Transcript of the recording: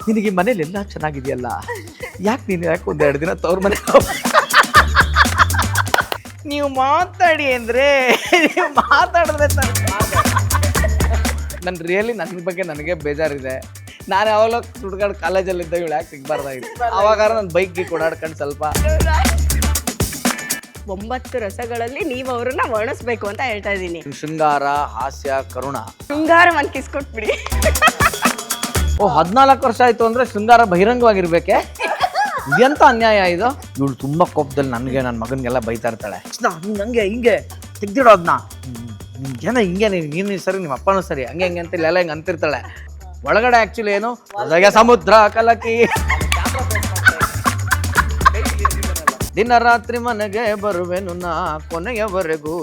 ನಿನಗೆ ಮನೇಲಿ ಎಲ್ಲ ಚೆನ್ನಾಗಿದೆಯಲ್ಲ, ಯಾಕೆ ನೀನು ಯಾಕೆ ಒಂದೆರಡು ದಿನ ತವ್ರ ಮನೆ ನೀವು ಮಾತಾಡಿ ಅಂದ್ರೆ ನೀವು ಮಾತಾಡಿದ್ರೆ ನನ್ನ ರಿಯಲಿ ನನ್ನ ಬಗ್ಗೆ ನನಗೆ ಬೇಜಾರಿದೆ. ನಾನು ಯಾವಾಗಲೂ ಸುಡ್ಗಾಡು ಕಾಲೇಜಲ್ಲಿದ್ದ ಇವಳು ಯಾಕೆ ಸಿಗ್ಬಾರ್ದಾಗಿತ್ತು. ಅವಾಗ ನಾನು ಬೈಕ್ಗೆ ಓಡಾಡ್ಕೊಂಡು ಸ್ವಲ್ಪ 9 ರಸಗಳಲ್ಲಿ ನೀವು ಅವ್ರನ್ನ ವರ್ಣಿಸ್ಬೇಕು ಅಂತ ಹೇಳ್ತಾ ಇದ್ದೀನಿ. ಶೃಂಗಾರ, ಹಾಸ್ಯ, ಕರುಣ. ಶೃಂಗಾರ ಒಂದು ಕಿಸ್ ಕೊಟ್ಬಿಡಿ. ಓ 14 ವರ್ಷ ಆಯ್ತು ಅಂದ್ರೆ ಶೃಂಗಾರ ಬಹಿರಂಗವಾಗಿರ್ಬೇಕೆ? ಎಂತ ಅನ್ಯಾಯ ಇದು. ಇವಳು ತುಂಬಾ ಕೋಪದಲ್ಲಿ ನನಗೆ ನನ್ನ ಮಗನಿಗೆಲ್ಲ ಬೈತಾ ಇರ್ತಾಳೆ. ನಂಗೆ ಹಿಂಗೆ ತೆಗ್ದಿಡೋದ್ನ ಏನೋ ಹಿಂಗೆ ನೀನು ಸರಿ, ನಿಮ್ಮ ಅಪ್ಪನೂ ಸರಿ, ಹಂಗೆ ಹಂಗೆ ಅಂತ ಎಲ್ಲ ಹಿಂಗೆ ಅಂತಿರ್ತಾಳೆ. ಒಳಗಡೆ ಆಕ್ಚುಲಿ ಏನು ಒಳಗೆ ಸಮುದ್ರ ಕಲಕಿ ದಿನ ರಾತ್ರಿ ಮನೆಗೆ ಬರುವೆನು ನಾ ಕೊನೆಯವರೆಗೂ.